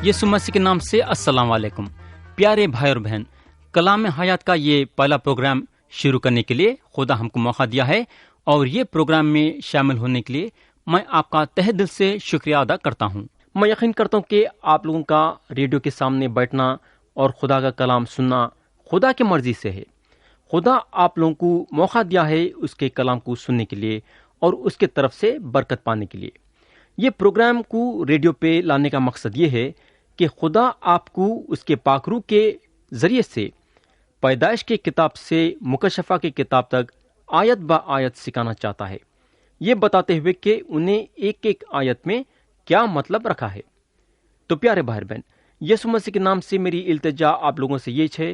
یسوع مسیح کے نام سے السلام علیکم پیارے بھائی اور بہن، کلام حیات کا یہ پہلا پروگرام شروع کرنے کے لیے خدا ہم کو موقع دیا ہے، اور یہ پروگرام میں شامل ہونے کے لیے میں آپ کا تہ دل سے شکریہ ادا کرتا ہوں۔ میں یقین کرتا ہوں کہ آپ لوگوں کا ریڈیو کے سامنے بیٹھنا اور خدا کا کلام سننا خدا کی مرضی سے ہے۔ خدا آپ لوگوں کو موقع دیا ہے اس کے کلام کو سننے کے لیے اور اس کے طرف سے برکت پانے کے لیے۔ یہ پروگرام کو ریڈیو پہ لانے کا مقصد یہ ہے کہ خدا آپ کو اس کے پاک روح کے ذریعے سے پیدائش کی کتاب سے مکشفہ کی کتاب تک آیت با آیت سکھانا چاہتا ہے، یہ بتاتے ہوئے کہ انہیں ایک ایک آیت میں کیا مطلب رکھا ہے۔ تو پیارے بھائی بہن، یسوع مسیح کے نام سے میری التجا آپ لوگوں سے یہ ہے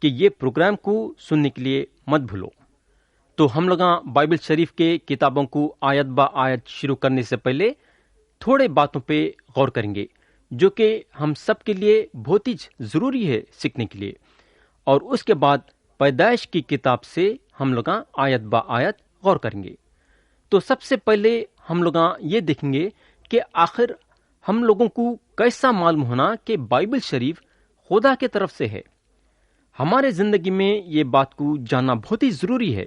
کہ یہ پروگرام کو سننے کے لیے مت بھولو۔ تو ہم لوگ بائبل شریف کے کتابوں کو آیت با آیت شروع کرنے سے پہلے تھوڑے باتوں پہ غور کریں گے جو کہ ہم سب کے لیے بہت ہی ضروری ہے سیکھنے کے لیے، اور اس کے بعد پیدائش کی کتاب سے ہم لوگ آیت با آیت غور کریں گے۔ تو سب سے پہلے ہم لوگ یہ دیکھیں گے کہ آخر ہم لوگوں کو کیسا معلوم ہونا کہ بائبل شریف خدا کی طرف سے ہے۔ ہمارے زندگی میں یہ بات کو جاننا بہت ہی ضروری ہے۔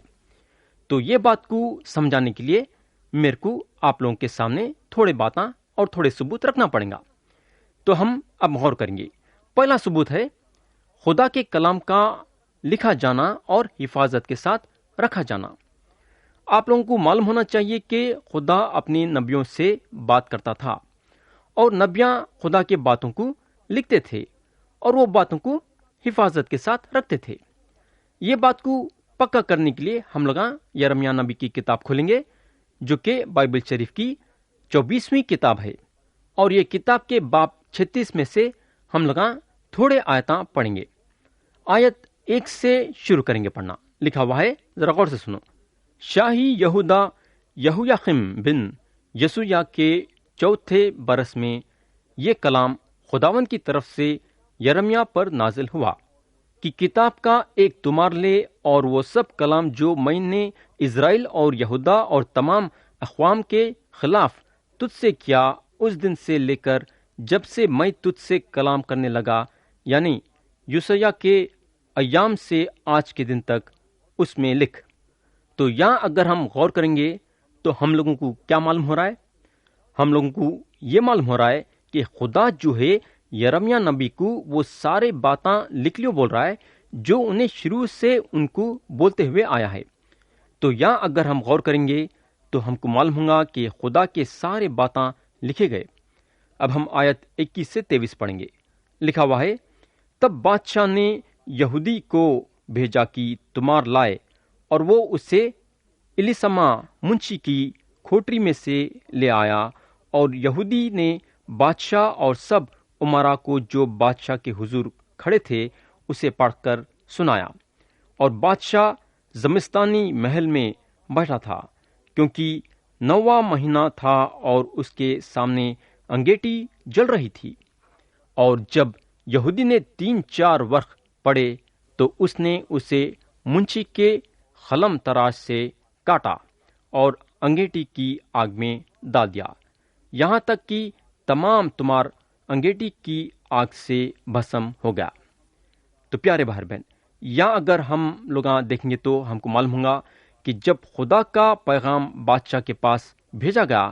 تو یہ بات کو سمجھانے کے لیے میرے کو آپ لوگوں کے سامنے تھوڑے باتیں اور تھوڑے ثبوت رکھنا پڑیں گا۔ تو ہم اب غور کریں گے۔ پہلا ثبوت ہے خدا کے کلام کا لکھا جانا اور حفاظت کے ساتھ رکھا جانا۔ آپ لوگوں کو معلوم ہونا چاہیے کہ خدا اپنے نبیوں سے بات کرتا تھا، اور نبیاں خدا کے باتوں کو لکھتے تھے اور وہ باتوں کو حفاظت کے ساتھ رکھتے تھے۔ یہ بات کو پکا کرنے کے لیے ہم لوگ یرمیہ نبی کی کتاب کھولیں گے، جو کہ بائبل شریف کی 24ویں کتاب ہے، اور یہ کتاب کے باب 36 میں سے ہم لوگ تھوڑے آیتاں پڑھیں گے۔ آیت 1 سے شروع کریں گے پڑھنا۔ لکھا ہوا ہے، ذرا غور سے سنو۔ شاہی یہودا یہویاقیم بن یسویا کے 4تھے برس میں یہ کلام خداون کی طرف سے یرمیہ پر نازل ہوا کہ کتاب کا ایک تمہار لے، اور وہ سب کلام جو میں نے اسرائیل اور یہودا اور تمام اقوام کے خلاف تجھ سے کیا اس دن سے لے کر جب سے میں تجھ سے کلام کرنے لگا، یعنی یوسیہ کے ایام سے آج کے دن تک، اس میں لکھ۔ تو یہاں اگر ہم غور کریں گے تو ہم لوگوں کو کیا معلوم ہو رہا ہے؟ ہم لوگوں کو یہ معلوم ہو رہا ہے کہ خدا جو ہے یرمیہ نبی کو وہ سارے باتاں لکھ لیو بول رہا ہے جو انہیں شروع سے ان کو بولتے ہوئے آیا ہے۔ تو یہاں اگر ہم غور کریں گے تو ہم کو معلوم ہوگا کہ خدا کے سارے باتاں لکھے گئے۔ اب ہم آیت 21 سے 23 پڑھیں گے۔ لکھا ہوا ہے، تب بادشاہ نے یہودی کو بھیجا کہ تمار لائے، اور وہ اسے الیسما منشی کی کھوٹری میں سے لے آیا، اور یہودی نے بادشاہ اور سب امراء کو جو بادشاہ کے حضور کھڑے تھے اسے پڑھ کر سنایا۔ اور بادشاہ زمستانی محل میں بیٹھا تھا، کیونکہ 9واں مہینہ تھا اور اس کے سامنے انگیٹھی جل رہی تھی۔ اور جب یہودی نے 3-4 ورق پڑھے تو اس نے اسے منشی کے قلم تراش سے کاٹا اور انگیٹھی کی آگ میں ڈال دیا، یہاں تک کہ تمام تمار انگیٹھی کی آگ سے بھسم ہو گیا۔ تو پیارے بھائی بہن، یہاں اگر ہم لوگ دیکھیں گے تو ہم کو معلوم ہوگا کہ جب خدا کا پیغام بادشاہ کے پاس بھیجا گیا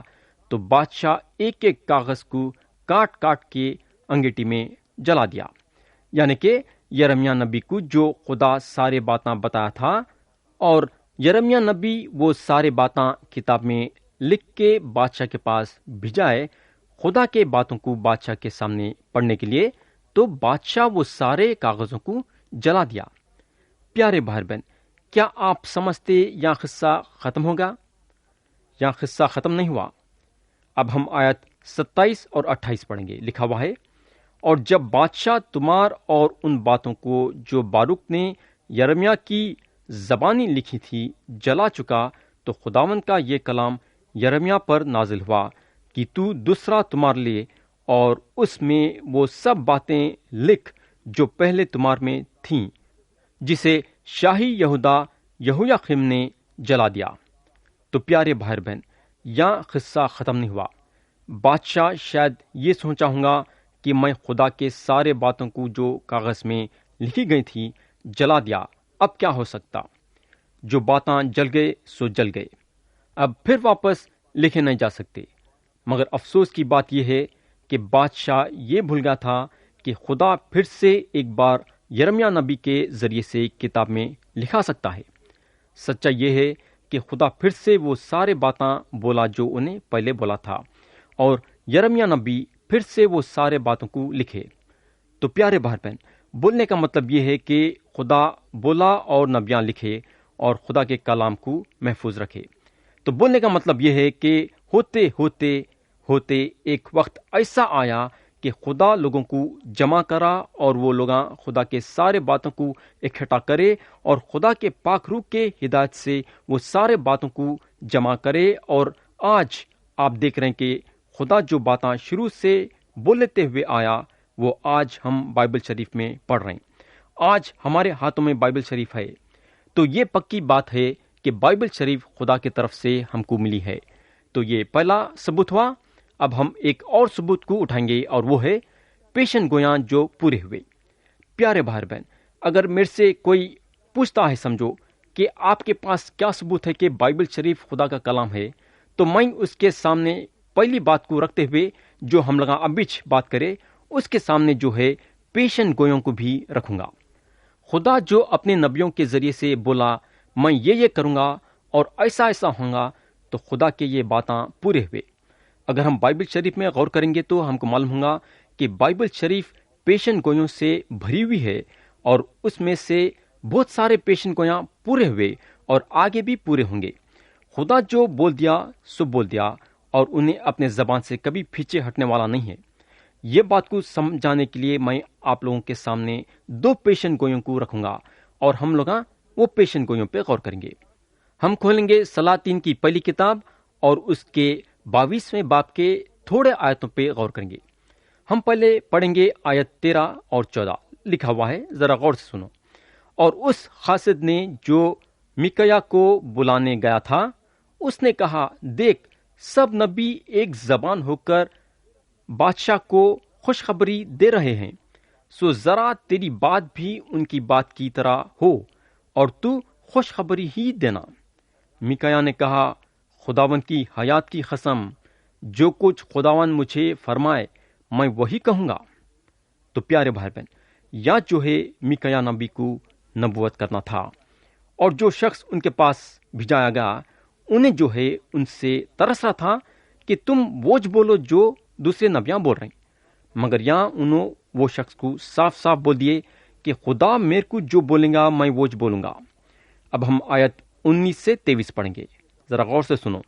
تو بادشاہ ایک ایک کاغذ کو کاٹ کاٹ کے انگیٹھی میں جلا دیا، یعنی کہ یرمیہ نبی کو جو خدا سارے باتاں بتایا تھا، اور یرمیہ نبی وہ سارے باتاں کتاب میں لکھ کے بادشاہ کے پاس بھیجائے خدا کے باتوں کو بادشاہ کے سامنے پڑھنے کے لیے، تو بادشاہ وہ سارے کاغذوں کو جلا دیا۔ پیارے بھائی بہن، کیا آپ سمجھتے یا قصہ ختم ہوگا؟ یا قصہ ختم نہیں ہوا۔ اب ہم آیت 27 اور 28 پڑھیں گے۔ لکھا ہوا ہے، اور جب بادشاہ تمار اور ان باتوں کو جو باروک نے یرمیہ کی زبانی لکھی تھی جلا چکا، تو خداوند کا یہ کلام یرمیہ پر نازل ہوا کہ تو دوسرا تمار لے اور اس میں وہ سب باتیں لکھ جو پہلے تمار میں تھیں، جسے شاہی یہودا یہویاقیم نے جلا دیا۔ تو پیارے بھائی بہن، یہاں قصہ ختم نہیں ہوا۔ بادشاہ شاید یہ سوچا ہوگا کہ میں خدا کے سارے باتوں کو جو کاغذ میں لکھی گئی تھی جلا دیا، اب کیا ہو سکتا؟ جو باتاں جل گئے سو جل گئے، اب پھر واپس لکھے نہیں جا سکتے۔ مگر افسوس کی بات یہ ہے کہ بادشاہ یہ بھول گیا تھا کہ خدا پھر سے ایک بار یرمیہ نبی کے ذریعے سے کتاب میں لکھا سکتا ہے۔ سچا یہ ہے کہ خدا پھر سے وہ سارے باتاں بولا جو انہیں پہلے بولا تھا، اور یرمیہ نبی پھر سے وہ سارے باتوں کو لکھے۔ تو پیارے بھائی بہن، بولنے کا مطلب یہ ہے کہ خدا بولا اور نبیاں لکھے اور خدا کے کلام کو محفوظ رکھے۔ تو بولنے کا مطلب یہ ہے کہ ہوتے ہوتے ہوتے ایک وقت ایسا آیا کہ خدا لوگوں کو جمع کرا، اور وہ لوگ خدا کے سارے باتوں کو اکٹھا کرے، اور خدا کے پاک روح کے ہدایت سے وہ سارے باتوں کو جمع کرے۔ اور آج آپ دیکھ رہے ہیں کہ خدا جو باتاں شروع سے بولتے ہوئے آیا وہ آج ہم بائبل شریف میں پڑھ رہے ہیں۔ آج ہمارے ہاتھوں میں بائبل شریف ہے، تو یہ پکی بات ہے کہ بائبل شریف خدا کی طرف سے ہم کو ملی ہے۔ تو یہ پہلا ثبوت ہوا۔ اب ہم ایک اور ثبوت کو اٹھائیں گے، اور وہ ہے پیشن گویاں جو پورے ہوئے۔ پیارے بھائی بہن، اگر میرے سے کوئی پوچھتا ہے سمجھو کہ آپ کے پاس کیا ثبوت ہے کہ بائبل شریف خدا کا کلام ہے، تو میں اس کے سامنے پہلی بات کو رکھتے ہوئے جو ہم لگا اب بات کرے اس کے سامنے جو ہے پیشن گویوں کو بھی رکھوں گا۔ خدا جو اپنے نبیوں کے ذریعے سے بولا میں یہ کروں گا اور ایسا ایسا ہوں گا، تو خدا کے یہ باتاں پورے ہوئے۔ اگر ہم بائبل شریف میں غور کریں گے تو ہم کو معلوم ہوگا کہ بائبل شریف پیشن گویوں سے بھری ہوئی ہے، اور اس میں سے بہت سارے پیشن گویاں پورے ہوئے اور آگے بھی پورے ہوں گے۔ خدا جو بول دیا سو بول دیا، اور انہیں اپنے زبان سے کبھی پیچھے ہٹنے والا نہیں ہے۔ یہ بات کو سمجھانے کے لیے میں آپ لوگوں کے سامنے دو پیشن گویوں کو رکھوں گا، اور ہم لوگ وہ پیشن گویوں پہ غور کریں گے۔ ہم کھولیں گے سلاطین کی پہلی کتاب اور اس کے 22ویں باب کے تھوڑے آیتوں پہ غور کریں گے۔ ہم پہلے پڑھیں گے آیت 13 اور 14، لکھا ہوا ہے، ذرا غور سے سنو۔ اور اس حاسد نے جو میکایا کو بلانے گیا تھا، اس نے کہا دیکھ سب نبی ایک زبان ہو کر بادشاہ کو خوشخبری دے رہے ہیں، سو ذرا تیری بات بھی ان کی بات کی طرح ہو اور تو خوشخبری ہی دینا۔ میکایا نے کہا خداوند کی حیات کی قسم، جو کچھ خداوند مجھے فرمائے میں وہی کہوں گا۔ تو پیارے بھائی بہن، یا جو ہے میکایا نبی کو نبوت کرنا تھا، اور جو شخص ان کے پاس بھیجایا گیا انہیں جو ہے ان سے ترس رہا تھا کہ تم وہج بولو جو دوسرے نبیاں بول رہے ہیں، مگر یہاں انہوں وہ شخص کو صاف صاف بول دیے کہ خدا میرے کو جو بولیں گا میں وہج بولوں گا۔ اب ہم آیت 19 سے 23 پڑھیں گے، ذرا غور سے سنو۔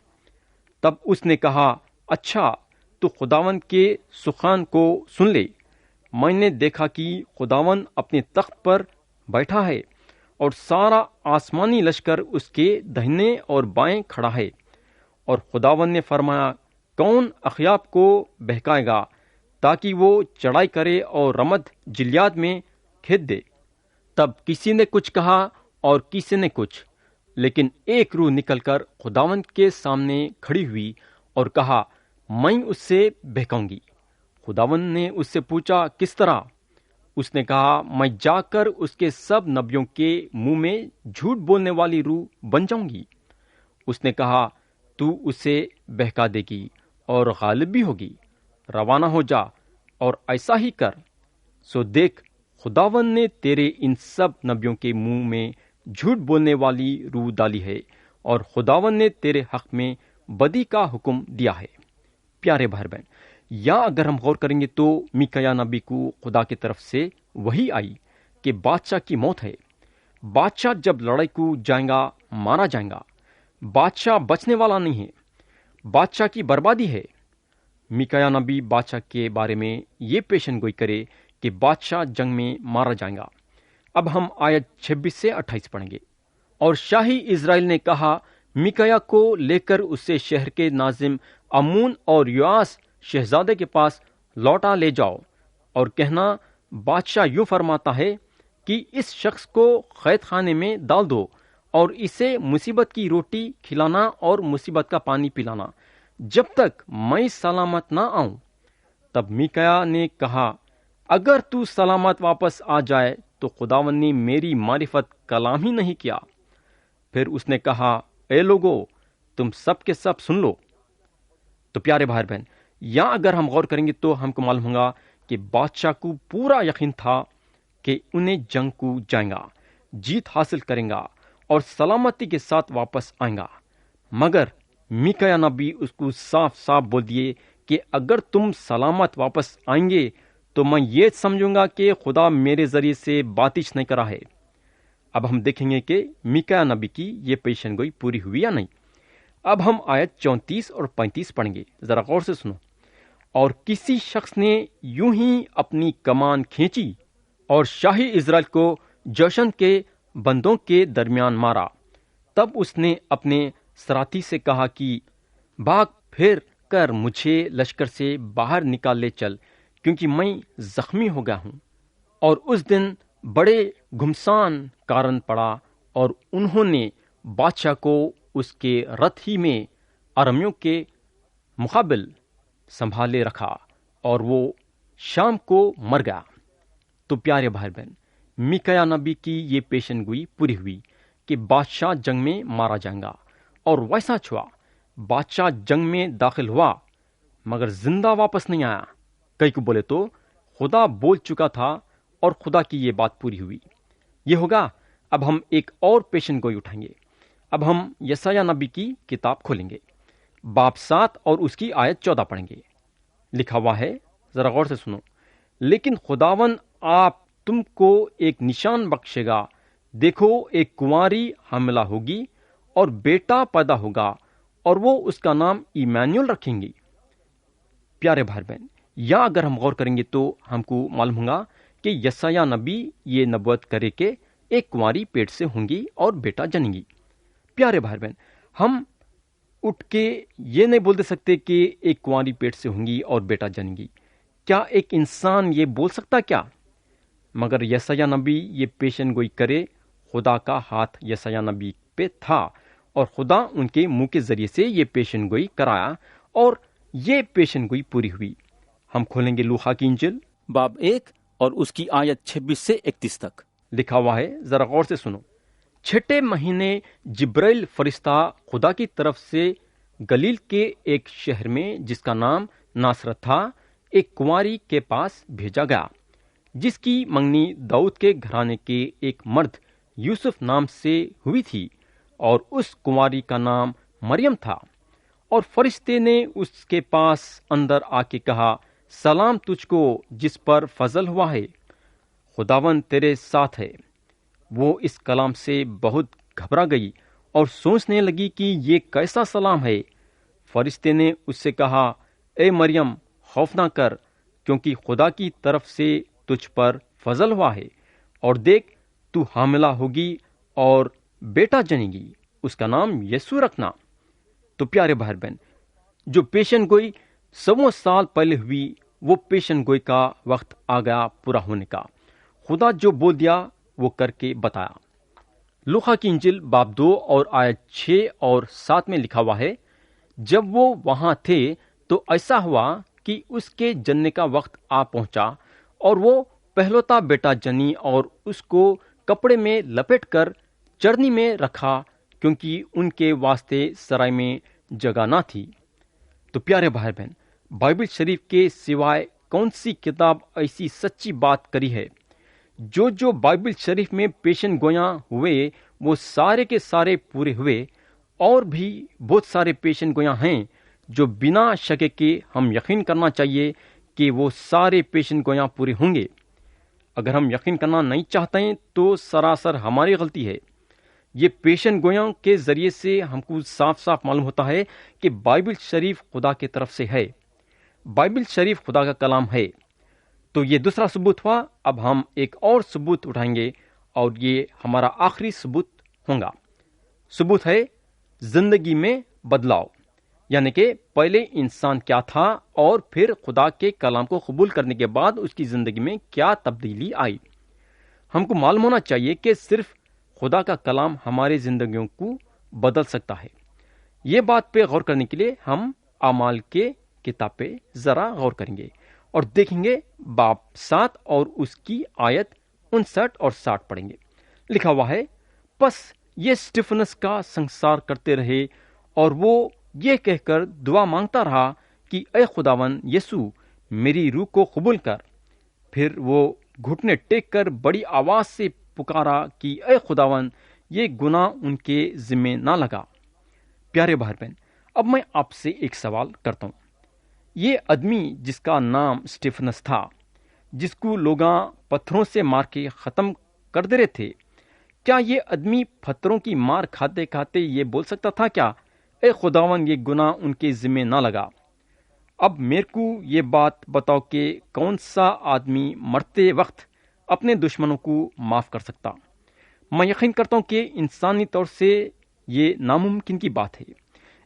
تب اس نے کہا اچھا تو خداوند کے سخن کو سن لے۔ میں نے دیکھا کہ خداوند اپنے تخت پر بیٹھا ہے، اور سارا آسمانی لشکر اس کے دہنے اور بائیں کھڑا ہے۔ اور خداوند نے فرمایا کون اخیاب کو بہکائے گا تاکہ وہ چڑھائی کرے اور رمد جلیاد میں کھید دے؟ تب کسی نے کچھ کہا اور کسی نے کچھ، لیکن ایک روح نکل کر خداوند کے سامنے کھڑی ہوئی اور کہا میں اس سے بہکاؤں گی۔ خداوند نے اس سے پوچھا کس طرح؟ اس نے کہا میں جا کر اس کے سب نبیوں کے منہ میں جھوٹ بولنے والی روح بن جاؤں گی۔ اس نے کہا تو اسے بہکا دے گی اور غالب بھی ہوگی، روانہ ہو جا اور ایسا ہی کر۔ سو دیکھ خداوند نے تیرے ان سب نبیوں کے منہ میں جھوٹ بولنے والی روح ڈالی ہے، اور خداوند نے تیرے حق میں بدی کا حکم دیا ہے۔ پیارے بھائی بہن، یا اگر ہم غور کریں گے تو میکایا نبی کو خدا کی طرف سے وہی آئی کہ بادشاہ کی موت ہے۔ بادشاہ جب لڑائی کو جائیں گا مارا جائیں گا، بادشاہ بچنے والا نہیں ہے، بادشاہ کی بربادی ہے۔ میکایا نبی بادشاہ کے بارے میں یہ پیشن گوئی کرے کہ بادشاہ جنگ میں مارا جائے گا۔ اب ہم آیت 26 سے 28 پڑھیں گے۔ اور شاہی اسرائیل نے کہا میکایا کو لے کر اسے شہر کے ناظم امون اور یواس شہزادے کے پاس لوٹا لے جاؤ، اور کہنا بادشاہ یوں فرماتا ہے کہ اس شخص کو قید خانے میں ڈال دو اور اسے مصیبت کی روٹی کھلانا اور مصیبت کا پانی پلانا جب تک میں سلامت نہ آؤں۔ تب میکایا نے کہا، اگر تو سلامت واپس آ جائے تو خداوند نے میری معرفت کلام ہی نہیں کیا۔ پھر اس نے کہا، اے لوگو، تم سب کے سب سن لو۔ تو پیارے بھائی بہن، یہاں اگر ہم غور کریں گے تو ہم کو معلوم ہوگا کہ بادشاہ کو پورا یقین تھا کہ انہیں جنگ کو جائیں گا، جیت حاصل کریں گا اور سلامتی کے ساتھ واپس آئیں گا۔ مگر میکایا نبی اس کو صاف صاف بول دیے کہ اگر تم سلامت واپس آئیں گے تو میں یہ سمجھوں گا کہ خدا میرے ذریعے سے باتش نہیں کرا ہے۔ اب ہم دیکھیں گے کہ میکایا نبی کی یہ پیشن گوئی پوری ہوئی یا نہیں۔ اب ہم آیت 34 اور 35 پڑھیں گے، ذرا غور سے سنو۔ اور کسی شخص نے یوں ہی اپنی کمان کھینچی اور شاہی اسرائیل کو جوشن کے بندوں کے درمیان مارا۔ تب اس نے اپنے سراتی سے کہا کہ بھاگ پھر کر مجھے لشکر سے باہر نکال لے چل، کیونکہ میں زخمی ہو گیا ہوں۔ اور اس دن بڑے گھمسان کارن پڑا، اور انہوں نے بادشاہ کو اس کے رتھ ہی میں ارمیوں کے مقابل سنبھالے رکھا، اور وہ شام کو مر گیا۔ تو پیارے بھائی بہن، میکایا نبی کی یہ پیشن گوئی پوری ہوئی کہ بادشاہ جنگ میں مارا جائے گا، اور ویسا ہوا۔ بادشاہ جنگ میں داخل ہوا مگر زندہ واپس نہیں آیا۔ کئی کو بولے تو خدا بول چکا تھا اور خدا کی یہ بات پوری ہوئی۔ یہ ہوگا۔ اب ہم ایک اور پیشن گوئی اٹھائیں گے۔ اب ہم یسایہ نبی کی کتاب کھولیں گے، باب 7 اور اس کی آیت 14 پڑھیں گے۔ لکھا ہوا ہے، ذرا غور سے سنو۔ لیکن خداوند آپ تم کو ایک نشان بخشے گا، دیکھو ایک کنواری حاملہ ہوگی اور بیٹا پیدا ہوگا، اور وہ اس کا نام ایمانویل رکھیں گی۔ پیارے بھائی بہن، یا اگر ہم غور کریں گے تو ہم کو معلوم ہوگا کہ یسایہ نبی یہ نبوت کرے کہ ایک کنواری پیٹ سے ہوں گی اور بیٹا جنیں گی۔ پیارے بھائی بہن، ہم اٹھ کے یہ نہیں بول دے سکتے کہ ایک کنواری پیٹ سے ہوں گی اور بیٹا جنیں گی۔ کیا ایک انسان یہ بول سکتا کیا؟ مگر یسایہ نبی یہ پیشن گوئی کرے، خدا کا ہاتھ یسایہ نبی پہ تھا، اور خدا ان کے منہ کے ذریعے سے یہ پیشن گوئی کرایا، اور یہ پیشن گوئی پوری ہوئی۔ ہم کھولیں گے لوقا کی انجیل، باب 1 اور اس کی آیت 26 سے 31 تک۔ لکھا ہوا ہے، ذرا غور سے سنو۔ چھٹے مہینے جبرائیل فرشتہ خدا کی طرف سے گلیل کے ایک شہر میں جس کا نام ناصرت تھا، ایک کنواری کے پاس بھیجا گیا، جس کی منگنی داؤد کے گھرانے کے ایک مرد یوسف نام سے ہوئی تھی، اور اس کنواری کا نام مریم تھا۔ اور فرشتے نے اس کے پاس اندر آ کے کہا، سلام تجھ کو جس پر فضل ہوا ہے، خداوند تیرے ساتھ ہے۔ وہ اس کلام سے بہت گھبرا گئی اور سوچنے لگی کہ یہ کیسا سلام ہے۔ فرشتے نے اس سے کہا، اے مریم، خوف نہ کر، کیونکہ خدا کی طرف سے تجھ پر فضل ہوا ہے، اور دیکھ تو حاملہ ہوگی اور بیٹا جنے گی، اس کا نام یسوع رکھنا۔ تو پیارے بھائی بہن، جو پیشن گوئی 100 سال پہلے ہوئی، وہ پیشن گوئی کا وقت آ گیا پورا ہونے کا۔ خدا جو بول دیا وہ کر کے بتایا۔ لوقا کی انجیل باب 2 اور آیت 6 اور 7 میں لکھا ہوا ہے، جب وہ وہاں تھے تو ایسا ہوا کہ اس کے جننے کا وقت آ پہنچا، اور وہ پہلوتا بیٹا جنی اور اس کو کپڑے میں لپیٹ کر چرنی میں رکھا، کیونکہ ان کے واسطے سرائے میں جگہ نہ تھی۔ تو پیارے بھائی بہن، بائبل شریف کے سوائے کون سی کتاب ایسی سچی بات کری ہے؟ جو بائبل شریف میں پیشن گویاں ہوئے وہ سارے کے سارے پورے ہوئے، اور بھی بہت سارے پیشن گویاں ہیں جو بنا شک کے ہم یقین کرنا چاہیے کہ وہ سارے پیشن گویاں پورے ہوں گے۔ اگر ہم یقین کرنا نہیں چاہتے ہیں تو سراسر ہماری غلطی ہے۔ یہ پیشن گویاں کے ذریعے سے ہم کو صاف صاف معلوم ہوتا ہے کہ بائبل شریف خدا کی طرف سے ہے، بائبل شریف خدا کا کلام ہے۔ تو یہ دوسرا ثبوت ہوا۔ اب ہم ایک اور ثبوت اٹھائیں گے، اور یہ ہمارا آخری ثبوت ہوگا۔ ثبوت ہے زندگی میں بدلاؤ، یعنی کہ پہلے انسان کیا تھا اور پھر خدا کے کلام کو قبول کرنے کے بعد اس کی زندگی میں کیا تبدیلی آئی۔ ہم کو معلوم ہونا چاہیے کہ صرف خدا کا کلام ہماری زندگیوں کو بدل سکتا ہے۔ یہ بات پہ غور کرنے کے لیے ہم اعمال کے کتاب پہ ذرا غور کریں گے، اور دیکھیں گے باب 7 اور اس کی آیت 59 اور 60 پڑھیں گے۔ لکھا ہوا ہے، پس یہ اسٹیفنس کا سنگسار کرتے رہے اور وہ یہ کہہ کر دعا مانگتا رہا کہ اے خداوند یسوع، میری روح کو قبول کر۔ پھر وہ گھٹنے ٹیک کر بڑی آواز سے پکارا کہ اے خداوند، یہ گناہ ان کے ذمے نہ لگا۔ پیارے بھائی بہن، اب میں آپ سے ایک سوال کرتا ہوں۔ یہ آدمی جس کا نام اسٹیفنس تھا، جس کو لوگاں پتھروں سے مار کے ختم کر دے رہے تھے، کیا یہ آدمی پتھروں کی مار کھاتے کھاتے یہ بول سکتا تھا کیا اے خداوند، یہ گناہ ان کے ذمے نہ لگا؟ اب میرے کو یہ بات بتاؤ کہ کون سا آدمی مرتے وقت اپنے دشمنوں کو معاف کر سکتا؟ میں یقین کرتا ہوں کہ انسانی طور سے یہ ناممکن کی بات ہے۔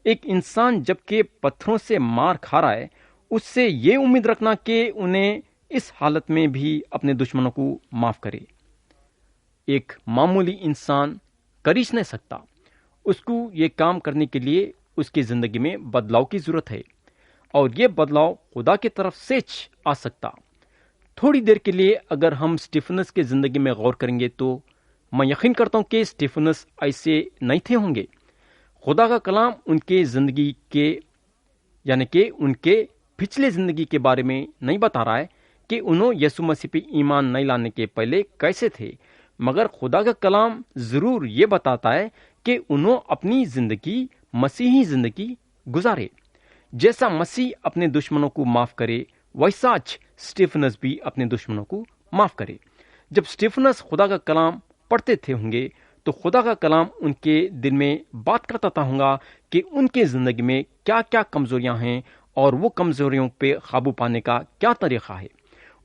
ایک انسان جبکہ پتھروں سے مار کھا رہا ہے، اس سے یہ امید رکھنا کہ انہیں اس حالت میں بھی اپنے دشمنوں کو معاف کرے، ایک معمولی انسان کر ہی نہیں سکتا۔ اس کو یہ کام کرنے کے لیے اس کی زندگی میں بدلاؤ کی ضرورت ہے، اور یہ بدلاؤ خدا کی طرف سے آ سکتا۔ تھوڑی دیر کے لیے اگر ہم اسٹیفنس کی زندگی میں غور کریں گے تو میں یقین کرتا ہوں کہ اسٹیفنس ایسے نہیں تھے ہوں گے۔ خدا کا کلام ان کے زندگی کے یعنی کہ ان کے پچھلے زندگی کے بارے میں نہیں بتا رہا ہے کہ انہوں یسوع مسیح پہ ایمان نہیں لانے کے پہلے کیسے تھے، مگر خدا کا کلام ضرور یہ بتاتا ہے کہ انہوں اپنی زندگی مسیحی زندگی گزارے۔ جیسا مسیح اپنے دشمنوں کو معاف کرے، ویسا اسٹیفنس بھی اپنے دشمنوں کو معاف کرے۔ جب اسٹیفنس خدا کا کلام پڑھتے تھے ہوں گے تو خدا کا کلام ان کے دل میں بات کرتا ہوں گا کہ ان کے زندگی میں کیا کیا کمزوریاں ہیں اور وہ کمزوریوں پہ قابو پانے کا کیا طریقہ ہے۔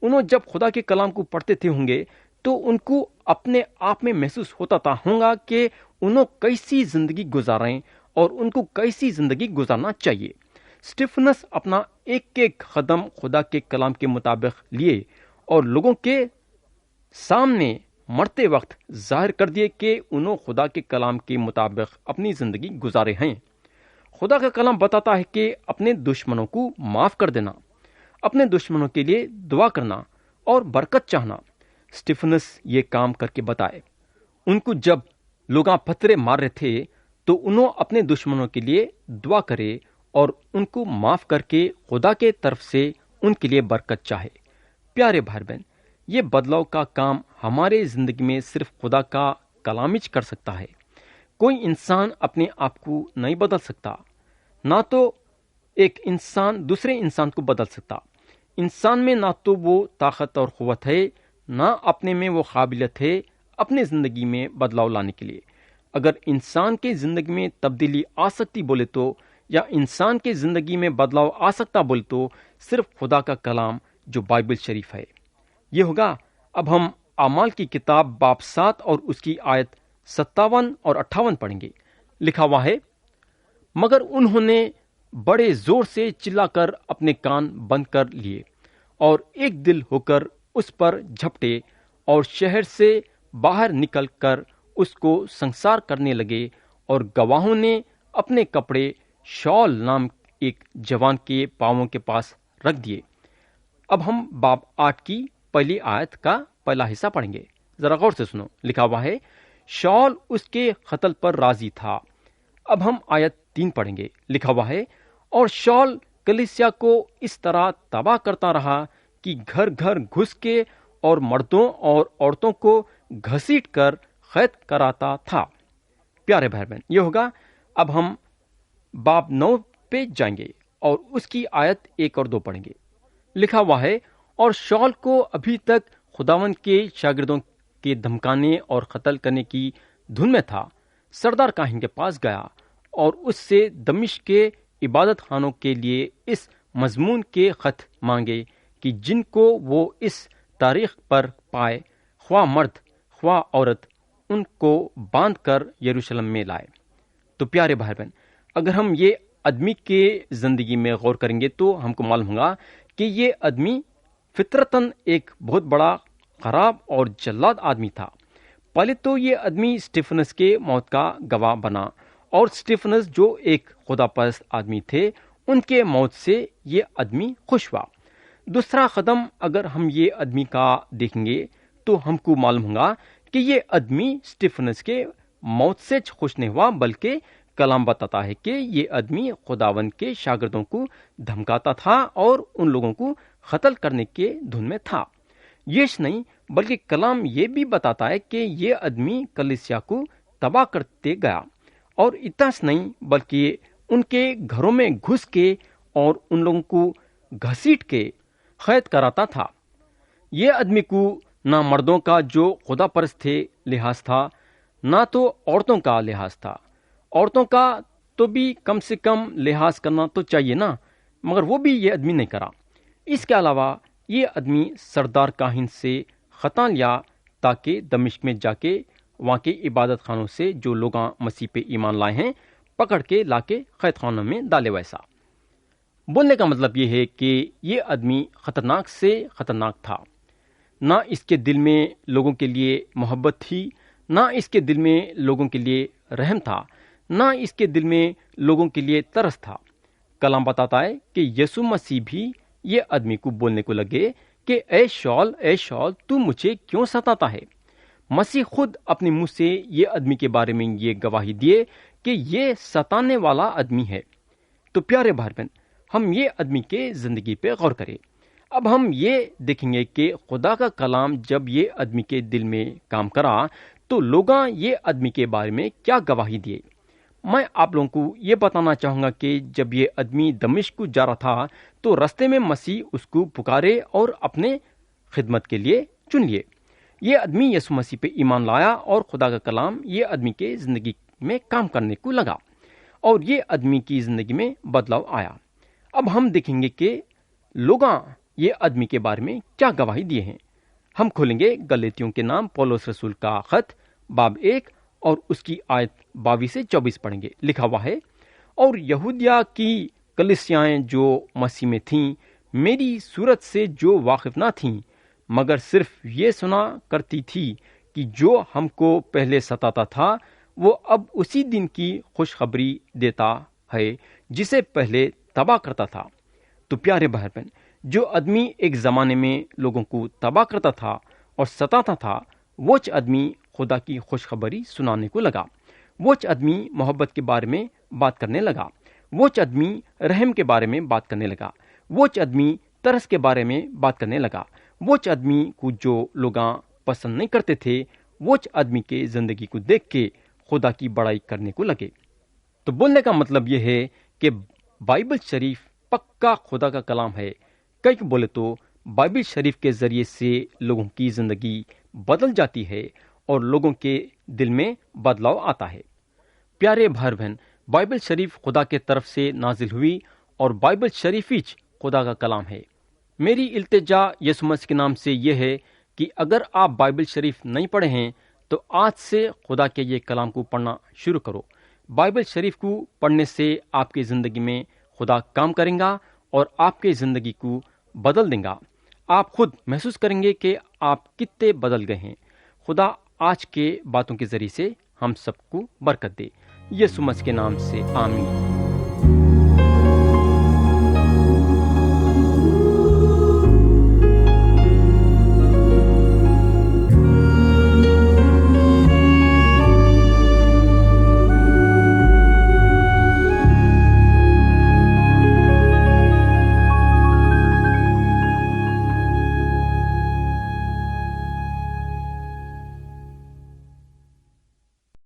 انہوں جب خدا کے کلام کو پڑھتے تھے ہوں گے تو ان کو اپنے آپ میں محسوس ہوتا ہوں گا کہ انہوں کیسی زندگی گزاریں اور ان کو کیسی زندگی گزارنا چاہیے۔ اسٹیفنس اپنا ایک ایک قدم خدا کے کلام کے مطابق لیے اور لوگوں کے سامنے مرتے وقت ظاہر کر دیے کہ انہوں خدا کے کلام کے مطابق اپنی زندگی گزارے ہیں۔ خدا کا کلام بتاتا ہے کہ اپنے دشمنوں کو معاف کر دینا، اپنے دشمنوں کے لیے دعا کرنا اور برکت چاہنا۔ اسٹیفنس یہ کام کر کے بتائے۔ ان کو جب لوگ پتھرے مار رہے تھے تو انہوں اپنے دشمنوں کے لیے دعا کرے اور ان کو معاف کر کے خدا کے طرف سے ان کے لیے برکت چاہے۔ پیارے بھائی بہن، یہ بدلاؤ کا کام ہمارے زندگی میں صرف خدا کا کلام ہی کر سکتا ہے۔ کوئی انسان اپنے آپ کو نہیں بدل سکتا، نہ تو ایک انسان دوسرے انسان کو بدل سکتا۔ انسان میں نہ تو وہ طاقت اور قوت ہے، نہ اپنے میں وہ قابلیت ہے اپنے زندگی میں بدلاؤ لانے کے لیے۔ اگر انسان کے زندگی میں تبدیلی آ سکتی بولے تو، یا انسان کے زندگی میں بدلاؤ آ سکتا بولے تو صرف خدا کا کلام جو بائبل شریف ہے۔ یہ ہوگا۔ اب ہم اعمال کی کتاب باب 7 اور اس کی آیت 57 اور 58 پڑھیں گے۔ لکھا ہوا ہے، مگر انہوں نے بڑے زور سے چلا کر اپنے کان بند کر لیے اور ایک دل ہو کر اس پر جھپٹے اور شہر سے باہر نکل کر اس کو سنسار کرنے لگے، اور گواہوں نے اپنے کپڑے شاول نام ایک جوان کے پاؤں کے پاس رکھ دیے۔ اب ہم باب 8 کی پہلی آیت کا پہلا حصہ پڑھیں گے، ذرا غور سے سنو۔ لکھا ہوا ہے، شاول اس کے قتل پر راضی تھا۔ اب ہم آیت 3 پڑھیں گے۔ لکھا ہوا ہے، اور شاول کلیسیا کو اس طرح تباہ کرتا رہا کہ گھر گھر گھس کے اور مردوں اور عورتوں کو گھسیٹ کر قید کراتا تھا۔ پیارے بھائی بہن، یہ ہوگا۔ اب ہم باب 9 پہ جائیں گے اور اس کی آیت 1 اور 2 پڑھیں گے۔ لکھا ہوا ہے، اور شاول کو ابھی تک خداوند کے شاگردوں کے دھمکانے اور قتل کرنے کی دھن میں تھا، سردار کاہن کے پاس گیا اور اس سے دمشق کے عبادت خانوں کے لیے اس مضمون کے خط مانگے کہ جن کو وہ اس تاریخ پر پائے، خواہ مرد خواہ عورت، ان کو باندھ کر یروشلم میں لائے۔ تو پیارے بھائی بہن، اگر ہم یہ آدمی کے زندگی میں غور کریں گے تو ہم کو معلوم ہوگا کہ یہ آدمی فطرتاً ایک بہت بڑا خراب اور جلاد آدمی تھا۔ پہلے تو یہ آدمی اسٹیفنس کے موت کا گواہ بنا، اور اسٹیفنس جو ایک خدا پرست آدمی تھے، ان کے موت سے یہ آدمی خوش ہوا۔ دوسرا قدم اگر ہم یہ آدمی کا دیکھیں گے تو ہم کو معلوم ہوگا کہ یہ آدمی اسٹیفنس کے موت سے خوش نہیں ہوا، بلکہ کلام بتاتا ہے کہ یہ آدمی خداوند کے شاگردوں کو دھمکاتا تھا اور ان لوگوں کو قتل کرنے کے دھن میں تھا۔ یش نہیں، بلکہ کلام یہ بھی بتاتا ہے کہ یہ آدمی کلیسیا کو تباہ کرتے گیا، اور اتنا نہیں بلکہ ان کے گھروں میں گھس کے اور ان لوگوں کو گھسیٹ کے قید کراتا تھا۔ یہ آدمی کو نہ مردوں کا جو خدا پرست تھے لحاظ تھا، نہ تو عورتوں کا لحاظ تھا۔ عورتوں کا تو بھی کم سے کم لحاظ کرنا تو چاہیے نا، مگر وہ بھی یہ آدمی نہیں کرا۔ اس کے علاوہ یہ آدمی سردار کاہن سے خطا لیا تاکہ دمشق میں جا کے وہاں کے عبادت خانوں سے جو لوگ مسیح پہ ایمان لائے ہیں پکڑ کے لا کے قید خانوں میں ڈالے۔ ویسا بولنے کا مطلب یہ ہے کہ یہ آدمی خطرناک سے خطرناک تھا۔ نہ اس کے دل میں لوگوں کے لیے محبت تھی، نہ اس کے دل میں لوگوں کے لیے رحم تھا، نہ اس کے دل میں لوگوں کے لیے ترس تھا۔ کلام بتاتا ہے کہ یسوع مسیح بھی یہ آدمی کو بولنے کو لگے کہ اے شول تو مجھے کیوں ستاتا ہے؟ مسیح خود اپنے منہ سے یہ آدمی کے بارے میں یہ گواہی دیے کہ یہ ستانے والا آدمی ہے۔ تو پیارے بھائی بہن، ہم یہ آدمی کے زندگی پہ غور کریں۔ اب ہم یہ دیکھیں گے کہ خدا کا کلام جب یہ آدمی کے دل میں کام کرا تو لوگاں یہ آدمی کے بارے میں کیا گواہی دیے۔ میں آپ لوگوں کو یہ بتانا چاہوں گا کہ جب یہ آدمی دمشق کو جا رہا تھا تو رستے میں مسیح اس کو پکارے اور اپنے خدمت کے لیے چن لیے۔ یہ آدمی یسوع مسیح پہ ایمان لایا اور خدا کا کلام یہ آدمی کے زندگی میں کام کرنے کو لگا اور یہ آدمی کی زندگی میں بدلاؤ آیا۔ اب ہم دیکھیں گے کہ لوگاں یہ آدمی کے بارے میں کیا گواہی دیے ہیں۔ ہم کھولیں گے گلاطیوں کے نام پولس رسول کا خط باب 1 اور اس کی آیت 22 سے 24 پڑھیں گے۔ لکھا ہوا ہے، اور یہودیہ کی کلیسیائیں جو مسیح میں تھیں میری صورت سے جو واقف نہ تھیں، مگر صرف یہ سنا کرتی تھی کہ جو ہم کو پہلے ستاتا تھا وہ اب اسی دن کی خوشخبری دیتا ہے جسے پہلے تباہ کرتا تھا۔ تو پیارے بھائی بہن، جو آدمی ایک زمانے میں لوگوں کو تباہ کرتا تھا اور ستاتا تھا، وہ آدمی خدا کی خوشخبری سنانے کو لگا۔ وہ آدمی محبت کے بارے میں بات کرنے لگا۔ وہ آدمی رحم کے بارے میں بات کرنے لگا۔ وہ آدمی ترس کے بارے میں بات کرنے لگا۔ وہ آدمی کو جو لوگاں پسند نہیں کرتے تھے، وہ آدمی کے زندگی کو دیکھ کے خدا کی بڑائی کرنے کو لگے۔ تو بولنے کا مطلب یہ ہے کہ بائبل شریف پکا خدا کا کلام ہے۔ کئی بولے تو بائبل شریف کے ذریعے سے لوگوں کی زندگی بدل جاتی ہے اور لوگوں کے دل میں بدلاؤ آتا ہے۔ پیارے بھائی بہن، بائبل شریف خدا کے طرف سے نازل ہوئی اور بائبل شریف ہی خدا کا کلام ہے۔ میری التجا یسوع مسیح کے نام سے یہ ہے کہ اگر آپ بائبل شریف نہیں پڑھے ہیں تو آج سے خدا کے یہ کلام کو پڑھنا شروع کرو۔ بائبل شریف کو پڑھنے سے آپ کی زندگی میں خدا کام کریں گا اور آپ کی زندگی کو بدل دیں گا۔ آپ خود محسوس کریں گے کہ آپ کتنے بدل گئے ہیں۔ خدا آج کے باتوں کے ذریعے سے ہم سب کو برکت دے۔ یسوع مسیح کے نام سے آمین۔